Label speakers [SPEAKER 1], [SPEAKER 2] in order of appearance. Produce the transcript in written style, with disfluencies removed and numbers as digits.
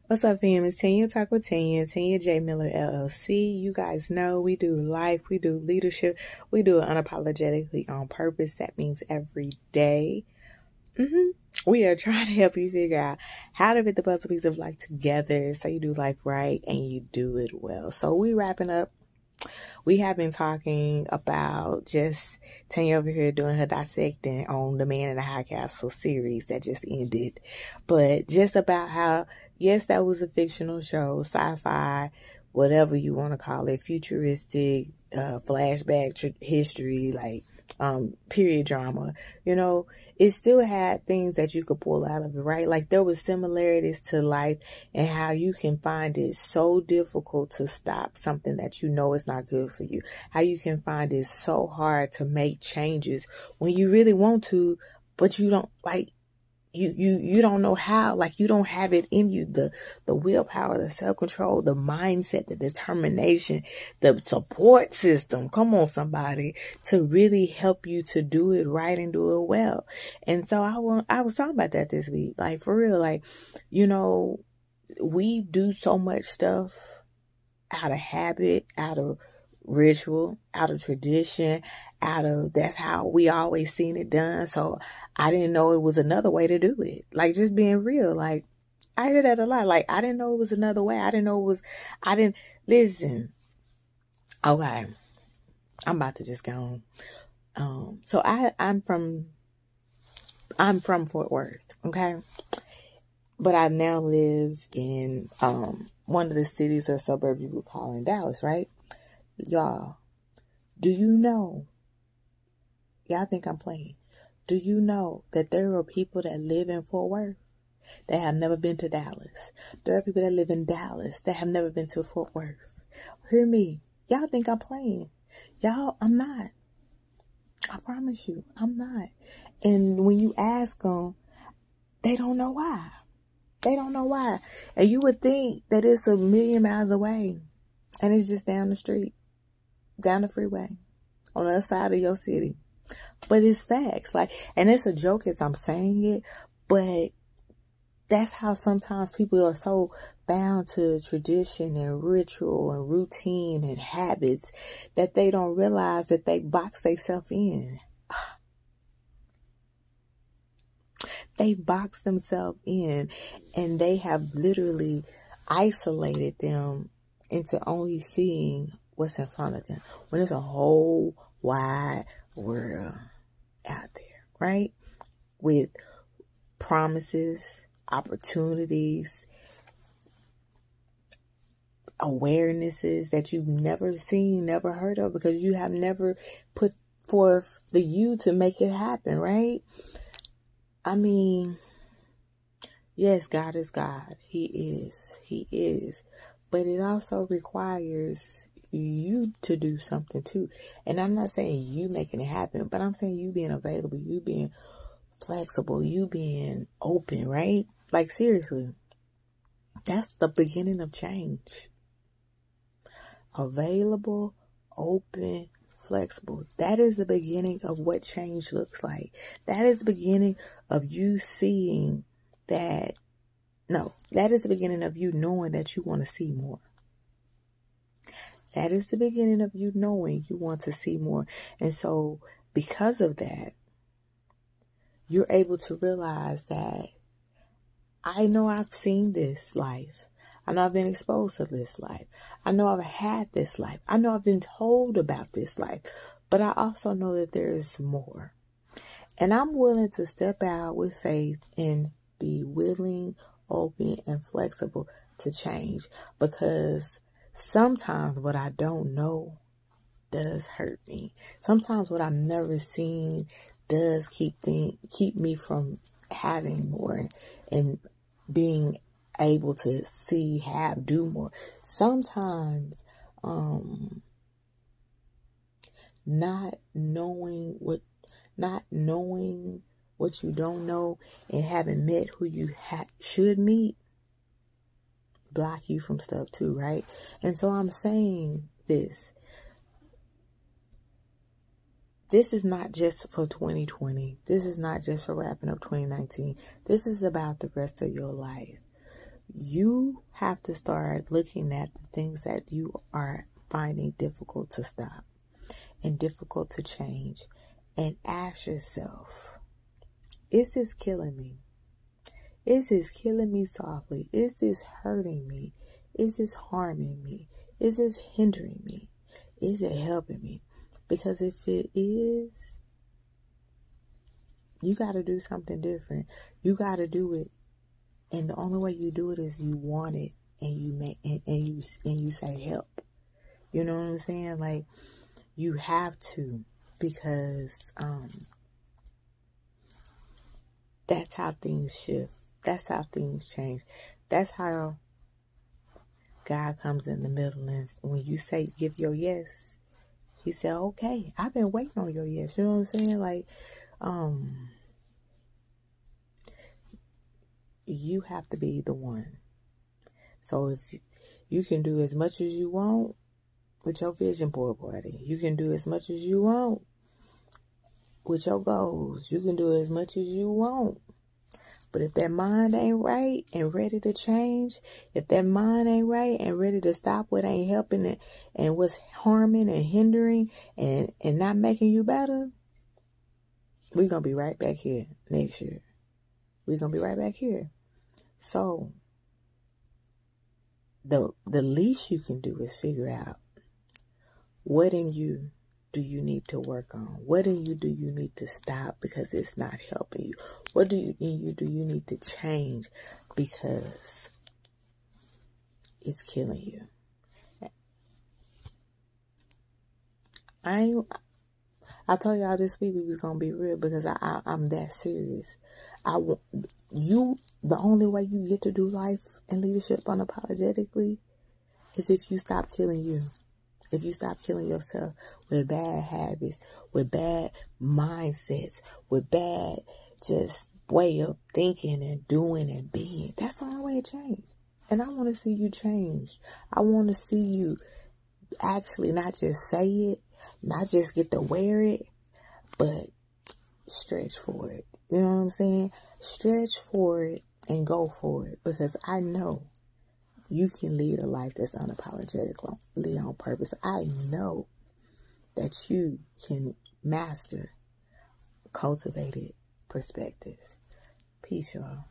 [SPEAKER 1] What's up, fam? It's Tanya Talk with Tanya J Miller LLC. You guys know we do life, we do leadership, we do it unapologetically on purpose. That means every day. We are trying to help you figure out how to fit the puzzle piece of life together so you do life right and you do it well. So we wrapping up. We have been talking about just Tanya over here doing her dissecting on the Man in the High Castle series that just ended. But just about how, yes, that was a fictional show, sci-fi, whatever you want to call it, futuristic, flashback history, like period drama. You know, it still had things that you could pull out of it, right? Like there was similarities to life and how you can find it so difficult to stop something that you know is not good for you. How you can find it so hard to make changes when you really want to, but you don't like. You don't know how, like you don't have it in you, the willpower, the self-control, the mindset, the determination, the support system, come on somebody, to really help you to do it right and do it well. And so I was talking about that this week, like for real, like, you know, we do so much stuff out of habit, out of ritual, out of tradition, that's how we always seen it done. So I didn't know it was another way to do it. Like just being real. Like I hear that a lot. Like I didn't know it was another way. Listen. Okay. I'm about to just go on. So I'm from Fort Worth. Okay. But I now live in, one of the cities or suburbs you would call in Dallas, right? Y'all, do you know? Y'all think I'm playing. Do you know that there are people that live in Fort Worth that have never been to Dallas? There are people that live in Dallas that have never been to Fort Worth. Hear me. Y'all think I'm playing. Y'all, I'm not. I promise you, I'm not. And when you ask them, they don't know why. They don't know why. And you would think that it's a million miles away. And it's just down the street. Down the freeway. On the other side of your city. But it's facts. Like, and it's a joke as I'm saying it. But that's how sometimes people are so bound to tradition and ritual and routine and habits that they don't realize that they box themselves in. They box themselves in and they have literally isolated them into only seeing what's in front of them when there's a whole wide world out there, right? With promises, opportunities, awarenesses that you've never seen, never heard of, because you have never put forth the you to make it happen, right? I mean, yes, God is God. He is. But it also requires you to do something too. And I'm not saying you making it happen, but I'm saying you being available, you being flexible, you being open, right? Like seriously, that's the beginning of change. Available, open, flexible. That is the beginning of what change looks like. That is the beginning of you seeing that. No, that is the beginning of you knowing that you want to see more. That is the beginning of you knowing you want to see more. And so because of that, you're able to realize that I know I've seen this life. I know I've been exposed to this life. I know I've had this life. I know I've been told about this life. But I also know that there is more. And I'm willing to step out with faith and be willing, open, and flexible to change. Because sometimes what I don't know does hurt me. Sometimes what I've never seen does keep me from having more and being able to see, have, do more. Sometimes not knowing what you don't know and haven't met who you should meet block you from stuff too, right? And so I'm saying this is not just for 2020. This is not just for wrapping up 2019. This is about the rest of your life. you have to start looking at the things that you are finding difficult to stop and difficult to change, and ask yourself, is this killing me? Is this killing me softly? Is this hurting me? Is this harming me? Is this hindering me? Is it helping me? Because if it is, you got to do something different. You got to do it. And the only way you do it is you want it, and you make and you say help. You know what I'm saying? Like, you have to, because that's how things shift. That's how things change. That's how God comes in the middle, and when you say give your yes, he said, okay, I've been waiting on your yes. You know what I'm saying? Like, you have to be the one. So if you can do as much as you want with your vision board party, you can do as much as you want with your goals, you can do as much as you want. But if that mind ain't right and ready to change, if that mind ain't right and ready to stop what ain't helping it and what's harming and hindering and not making you better, we're going to be right back here next year. We're going to be right back here. So the least you can do is figure out, what in you do you need to work on? What in you do you need to stop because it's not helping you? What in you do you need to change because it's killing you? I told y'all this week we was gonna be real, because I'm that serious. The only way you get to do life and leadership unapologetically is if you stop killing you. If you stop killing yourself with bad habits, with bad mindsets, with bad just way of thinking and doing and being. That's the only way to change. And I want to see you change. I want to see you actually not just say it, not just get to wear it, but stretch for it. You know what I'm saying? Stretch for it and go for it, because I know you can lead a life that's unapologetically on purpose. I know that you can master cultivated perspective. Peace, y'all.